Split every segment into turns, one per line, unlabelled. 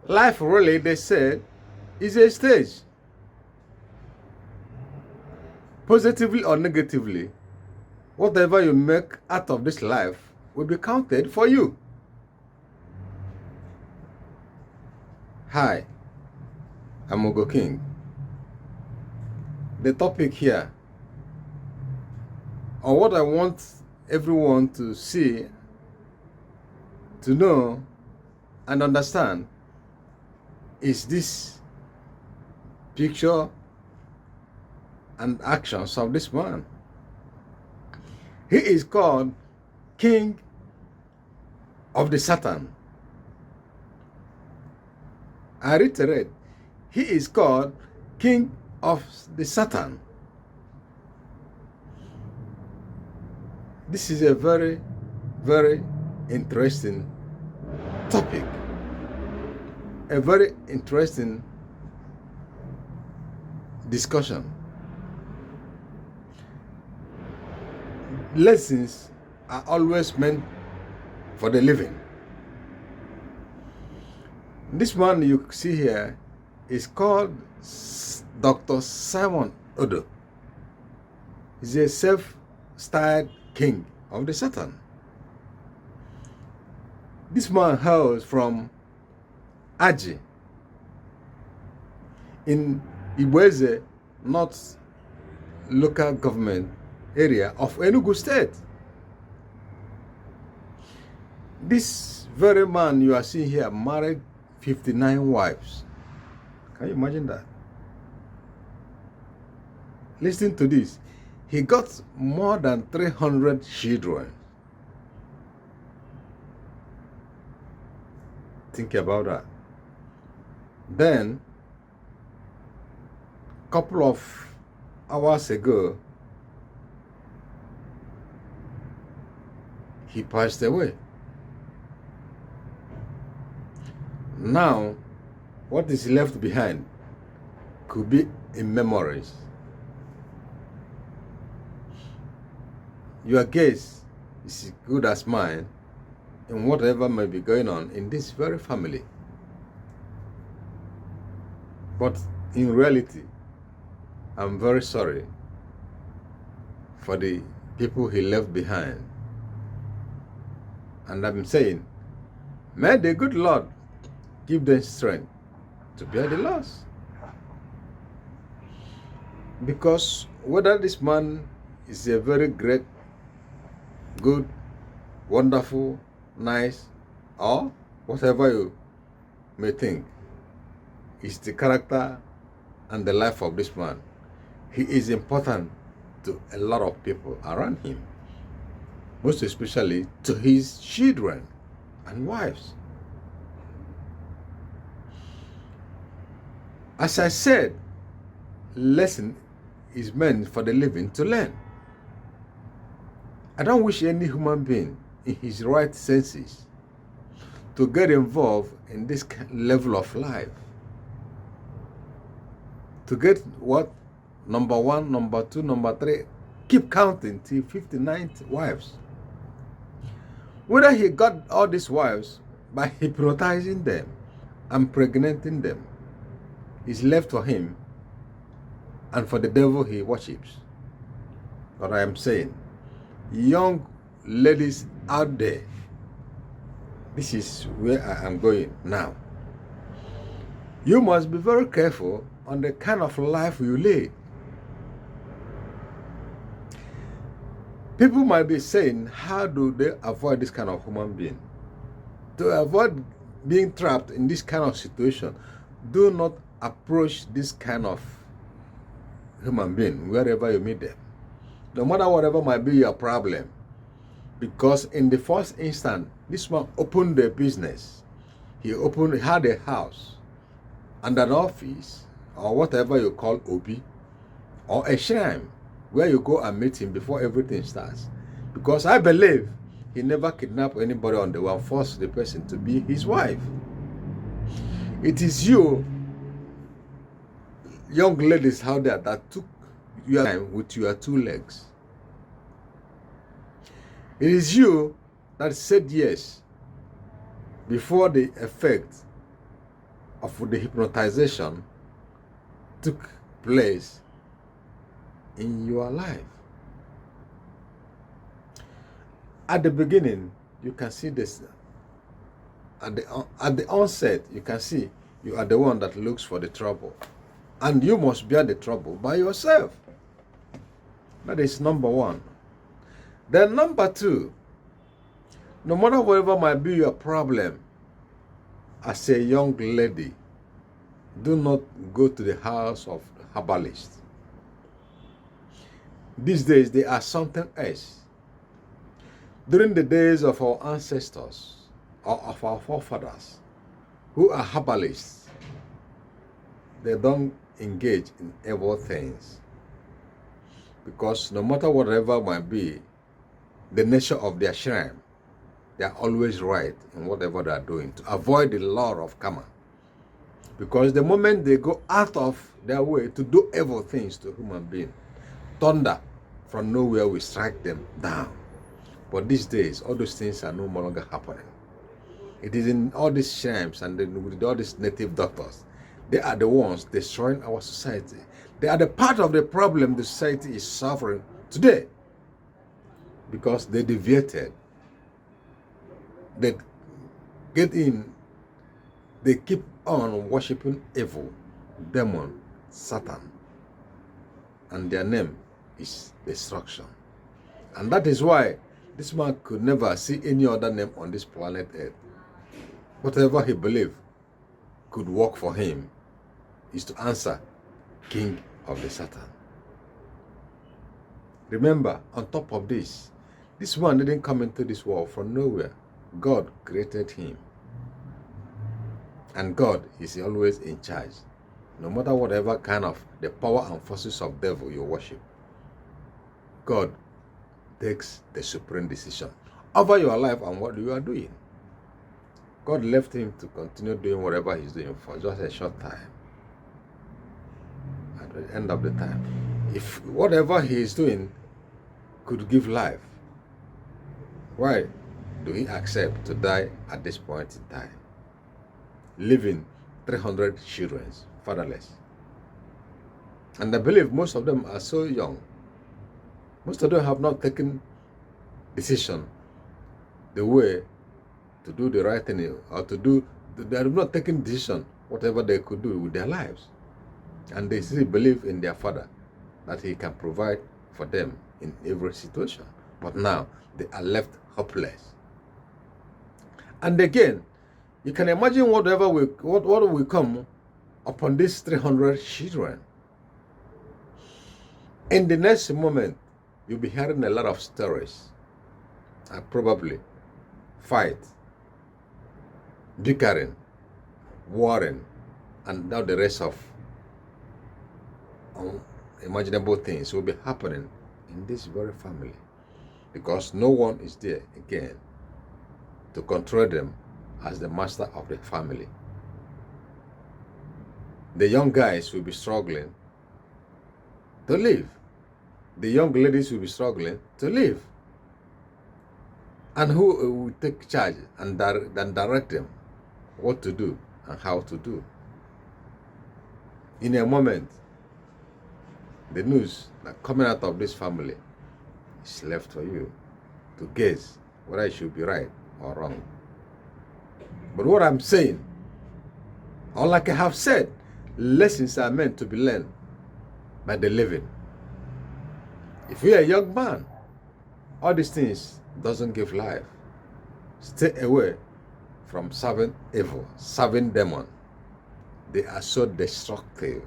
Life really, they said, is a stage. Positively or negatively, whatever you make out of this life will be counted for you. Hi, I'm Ogo King. The topic here, or what I want everyone to see, to know, and understand, is this picture and actions of this man. He is called King of the Satan. I reiterate, he is called King of the Satan. This is a very, very interesting topic. A very interesting discussion. Lessons are always meant for the living. This man you see here is called Dr. Simon Odo. He's a self-styled king of the Satan. This man hails from Aji in Iweze, North local government area of Enugu State. This very man you are seeing here married 59 wives. Can you imagine that? Listen to this. He got more than 300 children. Think about that. Then, a couple of hours ago, he passed away. Now, what is left behind could be in memories. Your guess is as good as mine in whatever may be going on in this very family. But in reality, I'm very sorry for the people he left behind. And I'm saying, may the good Lord give them strength to bear the loss. Because whether this man is a very great, good, wonderful, nice, or whatever you may think, is the character and the life of this man. He is important to a lot of people around him, most especially to his children and wives. As I said, lesson is meant for the living to learn. I don't wish any human being in his right senses to get involved in this level of life. To get what? Number 1, number 2, number 3, keep counting till 59 wives. Whether he got all these wives by hypnotizing them and impregnating them is left for him and for the devil he worships. But I am saying, young ladies out there, this is where I am going now. You must be very careful on the kind of life you lead. People might be saying, how do they avoid this kind of human being? To avoid being trapped in this kind of situation, do not approach this kind of human being wherever you meet them. No matter whatever might be your problem. Because in the first instant, this man opened a business. He had a house and an office, or whatever you call Obi, or a shrine where you go and meet him before everything starts. Because I believe he never kidnapped anybody on the way and forced the person to be his wife. It is you, young ladies out there, that took your time with your 2 legs. It is you that said yes before the effect of the hypnotization took place in your life. At the beginning, you can see this. At the onset, you can see you are the one that looks for the trouble. And you must bear the trouble by yourself. That is number one. Then number two, no matter whatever might be your problem, as a young lady, do not go to the house of herbalists. These days, they are something else. During the days of our ancestors or of our forefathers who are herbalists, they don't engage in evil things. Because no matter whatever might be the nature of their shrine, they are always right in whatever they are doing to avoid the law of karma. Because the moment they go out of their way to do evil things to human beings, thunder from nowhere will strike them down. But these days, all those things are no longer happening. It is in all these shrines and with all these native doctors. They are the ones destroying our society. They are the part of the problem the society is suffering today. Because they deviated. They get in. They keep on worshiping evil, demon, Satan. And their name is destruction. And that is why this man could never see any other name on this planet Earth. Whatever he believed could work for him is to answer King of the Satan. Remember, on top of this man didn't come into this world from nowhere. God created him. And God is always in charge. No matter whatever kind of the power and forces of devil you worship, God takes the supreme decision over your life and what you are doing. God left him to continue doing whatever he's doing for just a short time. At the end of the time, if whatever he is doing could give life, why do he accept to die at this point in time? Leaving 300 children fatherless. And I believe most of them are so young. Most of them have not taken decision the way to do the right thing or to do, they have not taken decision whatever they could do with their lives. And they still believe in their father that he can provide for them in every situation. But now they are left hopeless. And again, you can imagine what will come upon these 300 children. In the next moment, you'll be hearing a lot of stories. And probably fight, bickering, warring, and now the rest of unimaginable things will be happening in this very family. Because no one is there again to control them as the master of the family. The young guys will be struggling to live. The young ladies will be struggling to live. And who will take charge and direct them what to do and how to do? In a moment, the news that coming out of this family is left for you to guess whether it should be right or wrong. But what I'm saying, or like I have said, lessons are meant to be learned by the living. If you're a young man, all these things doesn't give life. Stay away from serving evil, serving demon. They are so destructive.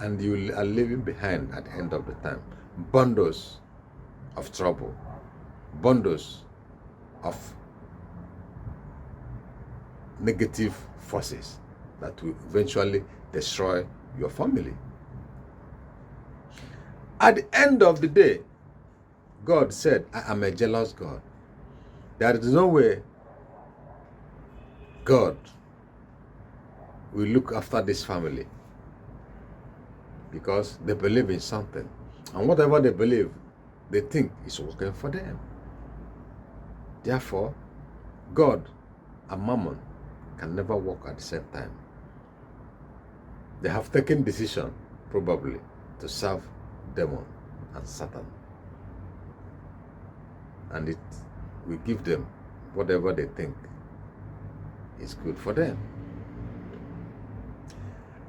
And you are leaving behind at the end of the time bundles of trouble, bundles of negative forces that will eventually destroy your family. At the end of the day, God said, I am a jealous God. There is no way God will look after this family because they believe in something. And whatever they believe, they think is working for them. Therefore, God and Mammon can never work at the same time. They have taken decision, probably, to serve demon and Satan. And it will give them whatever they think is good for them.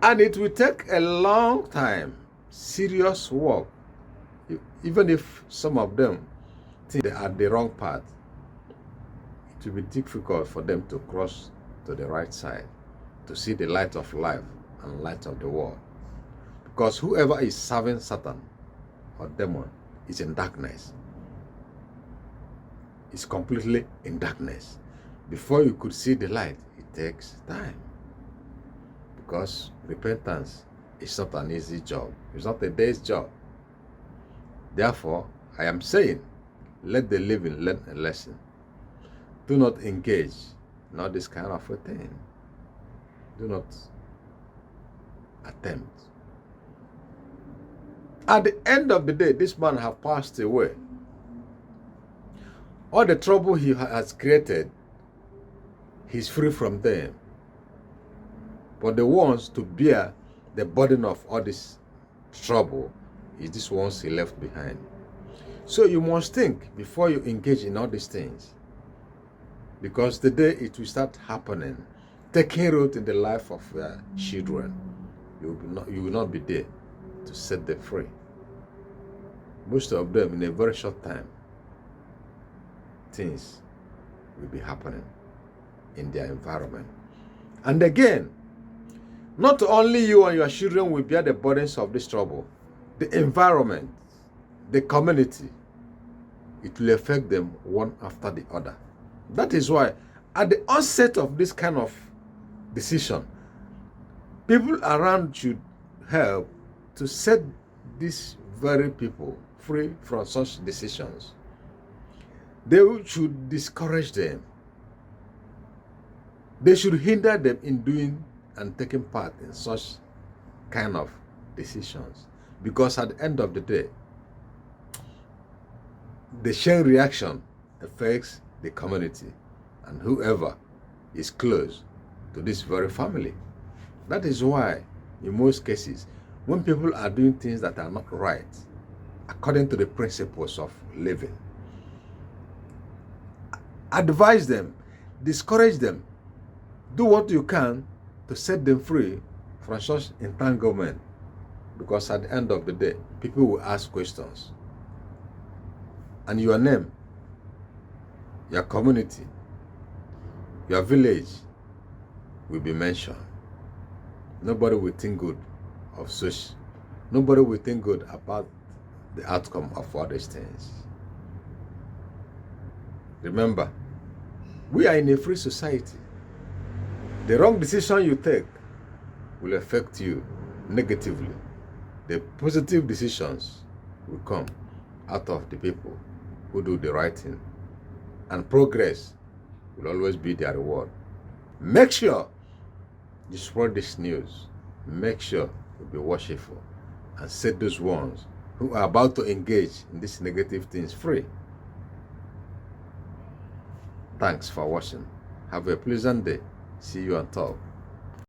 And it will take a long time, serious work, even if some of them think they are the wrong path. It will be difficult for them to cross to the right side, to see the light of life and light of the world. Because whoever is serving Satan or demon is in darkness. It's completely in darkness. Before you could see the light, it takes time. Because repentance is not an easy job. It's not a day's job. Therefore, I am saying, let the living learn a lesson. Do not engage in all this kind of a thing. Do not attempt. At the end of the day, this man has passed away. All the trouble he has created, he's free from them. But the ones to bear the burden of all this trouble is these ones he left behind. So you must think before you engage in all these things. Because the day it will start happening, taking root in the life of children, you will not be there to set them free. Most of them, in a very short time, things will be happening in their environment. And again, not only you and your children will bear the burdens of this trouble, the environment, the community, it will affect them one after the other. That is why at the onset of this kind of decision, people around should help to set these very people free from such decisions. They should discourage them. They should hinder them in doing and taking part in such kind of decisions. Because at the end of the day, the chain reaction affects the community and whoever is close to this very family. That is why, in most cases, when people are doing things that are not right, according to the principles of living, advise them, discourage them, do what you can to set them free from such entanglement. Because at the end of the day, people will ask questions. And your name, your community, your village will be mentioned. Nobody will think good of such. Nobody will think good about the outcome of all these things. Remember, we are in a free society. The wrong decision you take will affect you negatively. The positive decisions will come out of the people who do the right thing. And progress will always be their reward. Make sure you spread this news. Make sure you be worshipful and set those ones who are about to engage in these negative things free. Thanks for watching. Have a pleasant day. See you on top.